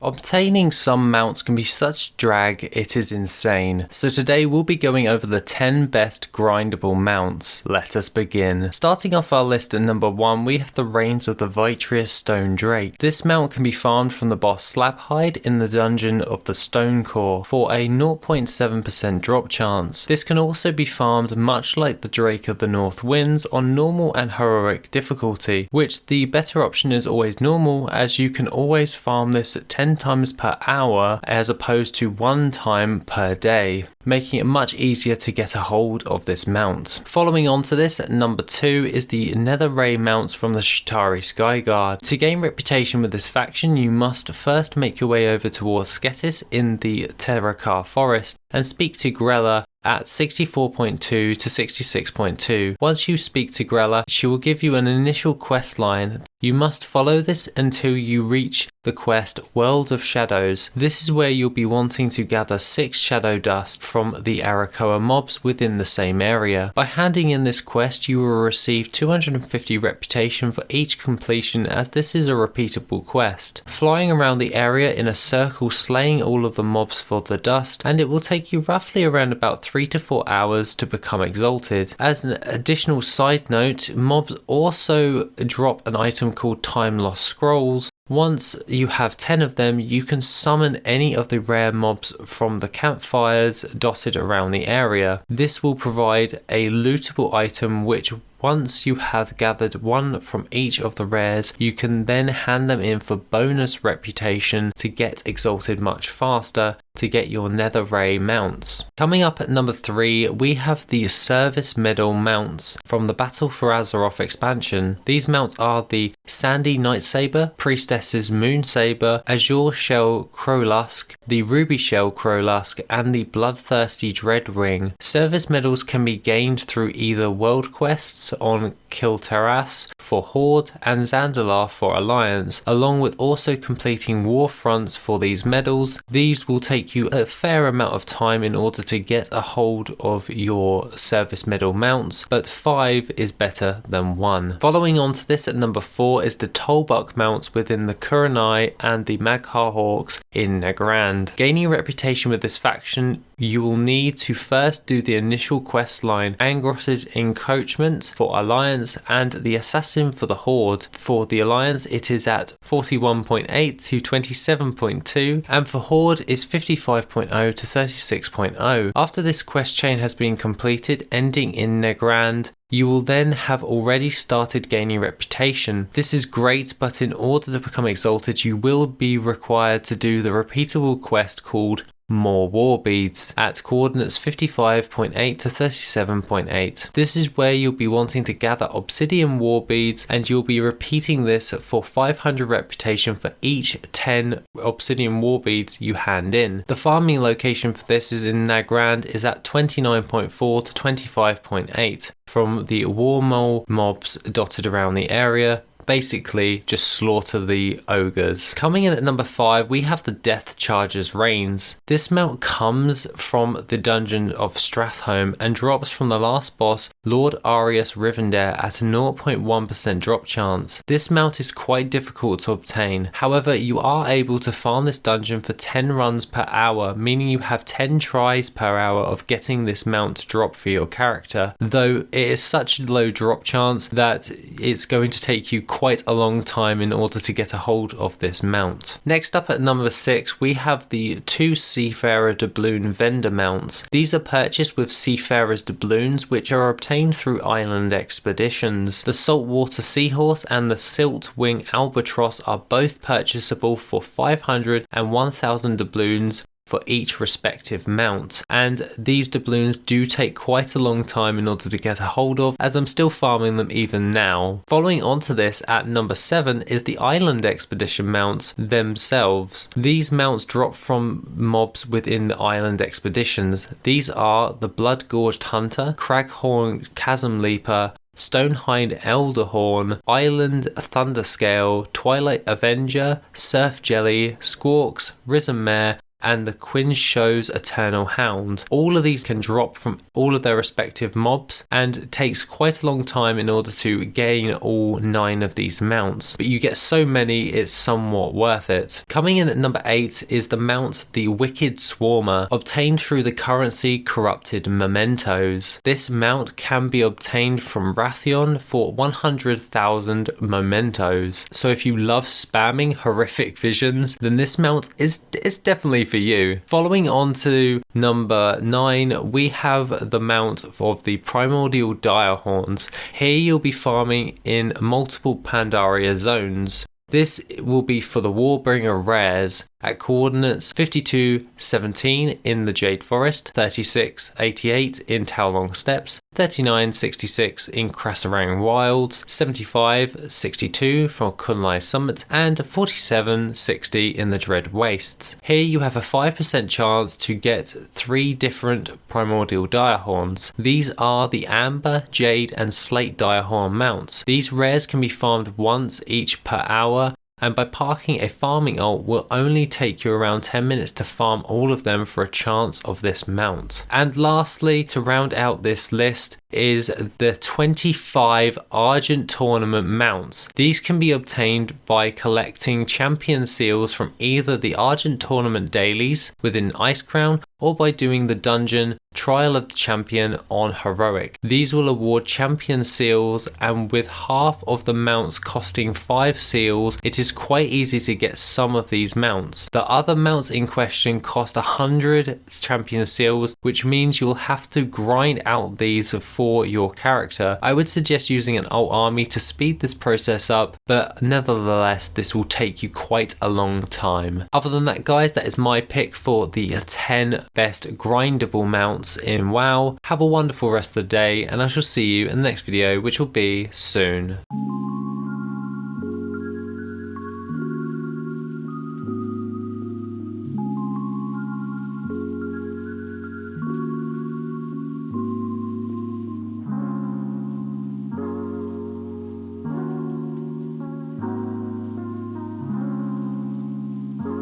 Obtaining some mounts can be such drag it is insane, so today we'll be going over the 10 best grindable mounts. Let us begin. Starting off our list at number 1, we have the Reins of the Vitreous Stone Drake. This mount can be farmed from the boss Slabhide in the dungeon of the Stone Core for a 0.7% drop chance. This can also be farmed much like the Drake of the North Winds on normal and heroic difficulty, which the better option is always normal, as you can always farm this at 10 times per hour as opposed to 1 time per day, making it much easier to get a hold of this mount. Following on to this, at number 2 is the Nether Ray mounts from the Shitari Skyguard. To gain reputation with this faction, you must first make your way over towards Sketis in the Terrakar Forest and speak to Grella at 64.2 to 66.2. Once you speak to Grella, she will give you an initial quest line. You must follow this until you reach the quest World of Shadows. This is where you'll be wanting to gather 6 shadow dust from the Arakoa mobs within the same area. By handing in this quest, you will receive 250 reputation for each completion, as this is a repeatable quest. Flying around the area in a circle, slaying all of the mobs for the dust, and it will take you roughly around about 3 to 4 hours to become exalted. As an additional side note, mobs also drop an item called Time Lost Scrolls. Once you have 10 of them, you can summon any of the rare mobs from the campfires dotted around the area. This will provide a lootable item which, once you have gathered one from each of the rares, you can then hand them in for bonus reputation to get exalted much faster to get your Nether Ray mounts. Coming up at number 3, we have the Service Medal mounts from the Battle for Azeroth expansion. These mounts are the Sandy Nightsaber, Priestess's Moonsaber, Azure Shell Crowlusk, the Ruby Shell Crowlusk, and the Bloodthirsty Dreadwing. Service medals can be gained through either world quests on Kiltaras for Horde and Zandalar for Alliance, along with also completing war fronts for these medals. These will take you a fair amount of time in order to get a hold of your service medal mounts, but 5 is better than 1. Following on to this at number 4 is the Tollbuck mounts within the Kuranai and the Mag'har Hawks in Nagrand. Gaining a reputation with this faction, you will need to first do the initial quest line Angros's Encroachment for Alliance and the Assassin for the Horde. For the Alliance it is at 41.8 to 27.2, and for Horde is 55.0 to 36.0. After this quest chain has been completed, ending in Nagrand, you will then have already started gaining reputation. This is great, but in order to become exalted, you will be required to do the repeatable quest called More War Beads at coordinates 55.8 to 37.8. This is where you'll be wanting to gather obsidian war beads, and you'll be repeating this for 500 reputation for each 10 obsidian war beads you hand in. The farming location for this is in Nagrand is at 29.4 to 25.8 from the war mole mobs dotted around the area. Basically, just slaughter the ogres. Coming in at number 5, we have the Deathcharger's Reins. This mount comes from the dungeon of Strathholm and drops from the last boss, Lord Arius Rivendare, at a 0.1% drop chance. This mount is quite difficult to obtain. However, you are able to farm this dungeon for 10 runs per hour, meaning you have 10 tries per hour of getting this mount to drop for your character, though it is such a low drop chance that it's going to take you quite a long time in order to get a hold of this mount. Next up at number 6, we have the 2 Seafarer Doubloon vendor mounts. These are purchased with Seafarer's doubloons, which are obtained through island expeditions. The Saltwater Seahorse and the Silt Wing Albatross are both purchasable for 500 and 1000 doubloons for each respective mount, and these doubloons do take quite a long time in order to get a hold of, as I'm still farming them even now. Following on to this at number 7 is the Island Expedition mounts themselves. These mounts drop from mobs within the Island Expeditions. These are the Blood-Gorged Hunter, Craghorn Chasm Leaper, Stonehide Elderhorn, Island Thunderscale, Twilight Avenger, Surf Jelly, Squawks, Risen Mare, and the 𝐂𝐨𝐲𝐸's Eternal Hound. All of these can drop from all of their respective mobs, and it takes quite a long time in order to gain all 9 of these mounts, but you get so many it's somewhat worth it. Coming in at number 8 is the mount the Wicked Swarmer, obtained through the currency Corrupted Mementos. This mount can be obtained from Wrathion for 100,000 mementos, so if you love spamming horrific visions, then this mount is definitely for you. Following on to number 9, we have the mount of the Primordial Direhorns. Here you'll be farming in multiple Pandaria zones. This will be for the Warbringer rares at coordinates 5217 in the Jade Forest, 3688 in Taolong Steppes, 3966 in Krasarang Wilds, 7562 from Kunlai Summit, and 4760 in the Dread Wastes. Here you have a 5% chance to get 3 different Primordial Direhorns. These are the Amber, Jade, and Slate Direhorn mounts. These rares can be farmed once each per hour, and by parking a farming ult will only take you around 10 minutes to farm all of them for a chance of this mount. And lastly, to round out this list, is the 25 Argent Tournament mounts. These can be obtained by collecting champion seals from either the Argent Tournament dailies within Icecrown or by doing the dungeon Trial of the Champion on Heroic. These will award champion seals, and with half of the mounts costing 5 seals, it is quite easy to get some of these mounts. The other mounts in question cost 100 champion seals, which means you'll have to grind out these for your character. I would suggest using an alt army to speed this process up, but nevertheless this will take you quite a long time. Other than that, guys, that is my pick for the 10 best grindable mounts in WoW. Have a wonderful rest of the day, and I shall see you in the next video, which will be soon.